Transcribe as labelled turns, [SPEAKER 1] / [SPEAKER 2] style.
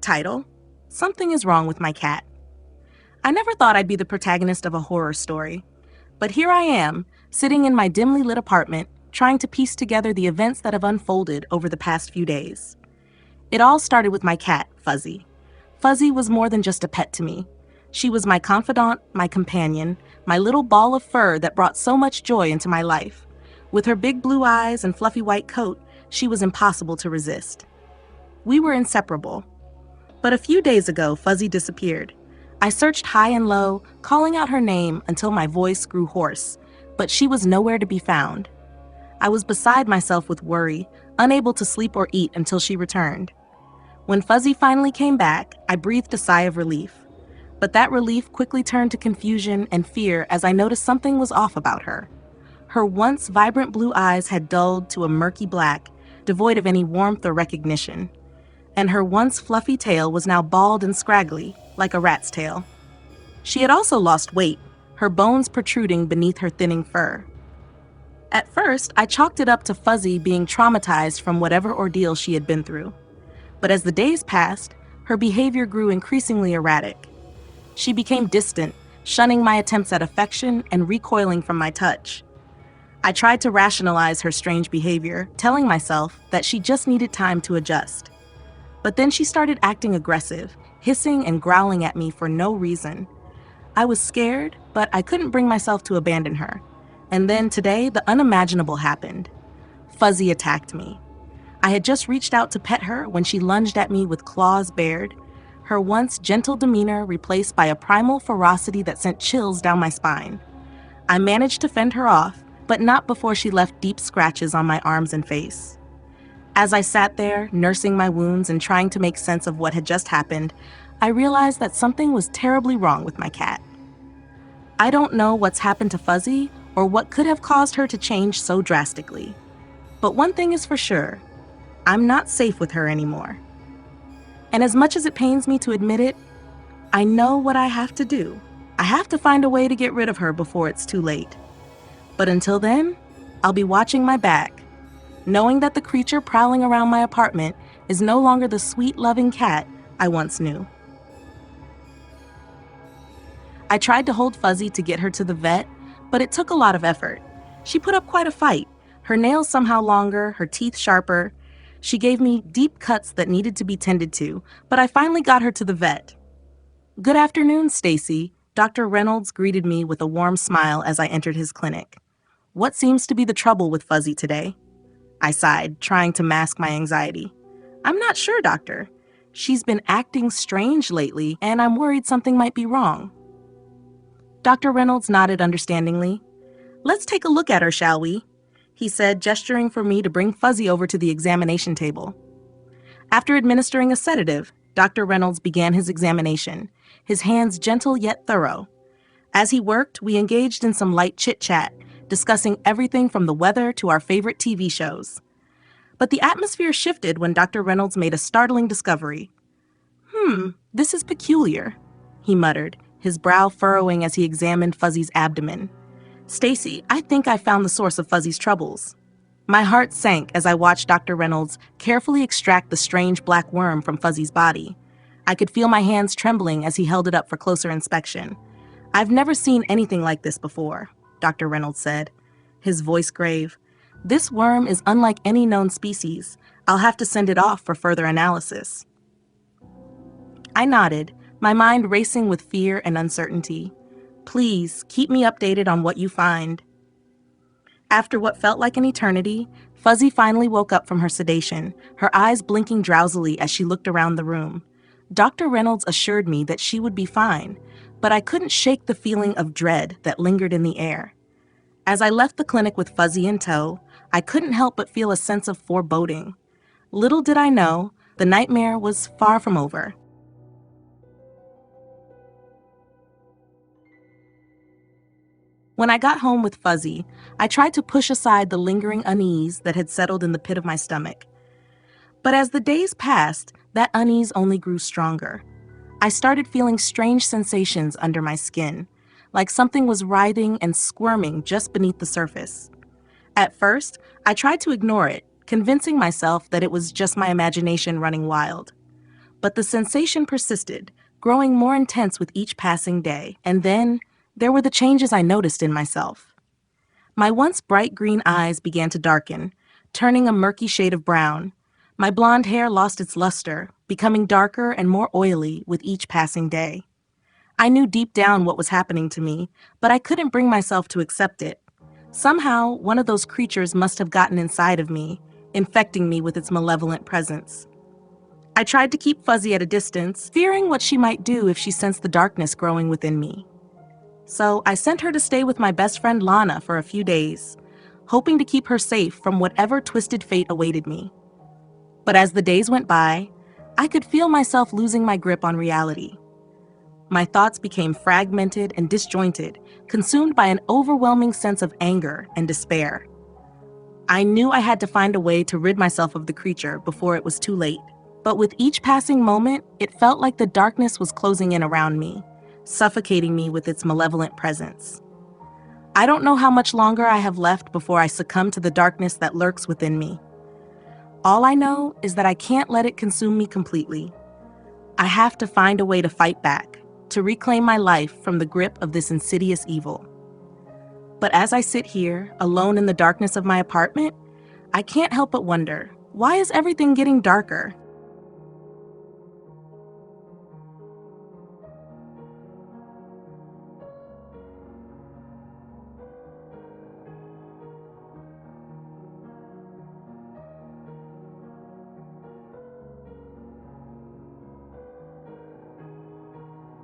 [SPEAKER 1] Title: Something is Wrong with My Cat. I never thought I'd be the protagonist of a horror story, but here I am, sitting in my dimly lit apartment, trying to piece together the events that have unfolded over the past few days. It all started with my cat, Fuzzy. Fuzzy was more than just a pet to me. She was my confidant, my companion, my little ball of fur that brought so much joy into my life. With her big blue eyes and fluffy white coat, she was impossible to resist. We were inseparable. But a few days ago, Fuzzy disappeared. I searched high and low, calling out her name until my voice grew hoarse, but she was nowhere to be found. I was beside myself with worry, unable to sleep or eat until she returned. When Fuzzy finally came back, I breathed a sigh of relief. But that relief quickly turned to confusion and fear as I noticed something was off about her. Her once vibrant blue eyes had dulled to a murky black, devoid of any warmth or recognition. And her once fluffy tail was now bald and scraggly, like a rat's tail. She had also lost weight, her bones protruding beneath her thinning fur. At first, I chalked it up to Fuzzy being traumatized from whatever ordeal she had been through. But as the days passed, her behavior grew increasingly erratic. She became distant, shunning my attempts at affection and recoiling from my touch. I tried to rationalize her strange behavior, telling myself that she just needed time to adjust. But then she started acting aggressive, hissing and growling at me for no reason. I was scared, but I couldn't bring myself to abandon her. And then today, the unimaginable happened. Fuzzy attacked me. I had just reached out to pet her when she lunged at me with claws bared, her once gentle demeanor replaced by a primal ferocity that sent chills down my spine. I managed to fend her off, but not before she left deep scratches on my arms and face. As I sat there, nursing my wounds and trying to make sense of what had just happened, I realized that something was terribly wrong with my cat. I don't know what's happened to Fuzzy or what could have caused her to change so drastically. But one thing is for sure, I'm not safe with her anymore. And as much as it pains me to admit it, I know what I have to do. I have to find a way to get rid of her before it's too late. But until then, I'll be watching my back, knowing that the creature prowling around my apartment is no longer the sweet, loving cat I once knew. I tried to hold Fuzzy to get her to the vet, but it took a lot of effort. She put up quite a fight, her nails somehow longer, her teeth sharper. She gave me deep cuts that needed to be tended to, but I finally got her to the vet. "Good afternoon, Stacy," Dr. Reynolds greeted me with a warm smile as I entered his clinic. "What seems to be the trouble with Fuzzy today?" I sighed, trying to mask my anxiety. "I'm not sure, doctor. She's been acting strange lately, and I'm worried something might be wrong." Dr. Reynolds nodded understandingly. "Let's take a look at her, shall we?" he said, gesturing for me to bring Fuzzy over to the examination table. After administering a sedative, Dr. Reynolds began his examination, his hands gentle yet thorough. As he worked, we engaged in some light chit-chat, discussing everything from the weather to our favorite TV shows. But the atmosphere shifted when Dr. Reynolds made a startling discovery. This is peculiar," he muttered, his brow furrowing as he examined Fuzzy's abdomen. "Stacy, I think I found the source of Fuzzy's troubles." My heart sank as I watched Dr. Reynolds carefully extract the strange black worm from Fuzzy's body. I could feel my hands trembling as he held it up for closer inspection. "I've never seen anything like this before," Dr. Reynolds said, his voice grave. "This worm is unlike any known species. I'll have to send it off for further analysis." I nodded, my mind racing with fear and uncertainty. "Please, keep me updated on what you find." After what felt like an eternity, Fuzzy finally woke up from her sedation, her eyes blinking drowsily as she looked around the room. Dr. Reynolds assured me that she would be fine, but I couldn't shake the feeling of dread that lingered in the air. As I left the clinic with Fuzzy in tow, I couldn't help but feel a sense of foreboding. Little did I know, the nightmare was far from over. When I got home with Fuzzy, I tried to push aside the lingering unease that had settled in the pit of my stomach. But as the days passed, that unease only grew stronger. I started feeling strange sensations under my skin, like something was writhing and squirming just beneath the surface. At first, I tried to ignore it, convincing myself that it was just my imagination running wild. But the sensation persisted, growing more intense with each passing day. And then, there were the changes I noticed in myself. My once bright green eyes began to darken, turning a murky shade of brown. My blonde hair lost its luster, becoming darker and more oily with each passing day. I knew deep down what was happening to me, but I couldn't bring myself to accept it. Somehow, one of those creatures must have gotten inside of me, infecting me with its malevolent presence. I tried to keep Fuzzy at a distance, fearing what she might do if she sensed the darkness growing within me. So I sent her to stay with my best friend Lana for a few days, hoping to keep her safe from whatever twisted fate awaited me. But as the days went by, I could feel myself losing my grip on reality. My thoughts became fragmented and disjointed, consumed by an overwhelming sense of anger and despair. I knew I had to find a way to rid myself of the creature before it was too late. But with each passing moment, it felt like the darkness was closing in around me, suffocating me with its malevolent presence. I don't know how much longer I have left before I succumb to the darkness that lurks within me. All I know is that I can't let it consume me completely. I have to find a way to fight back, to reclaim my life from the grip of this insidious evil. But as I sit here, alone in the darkness of my apartment, I can't help but wonder, why is everything getting darker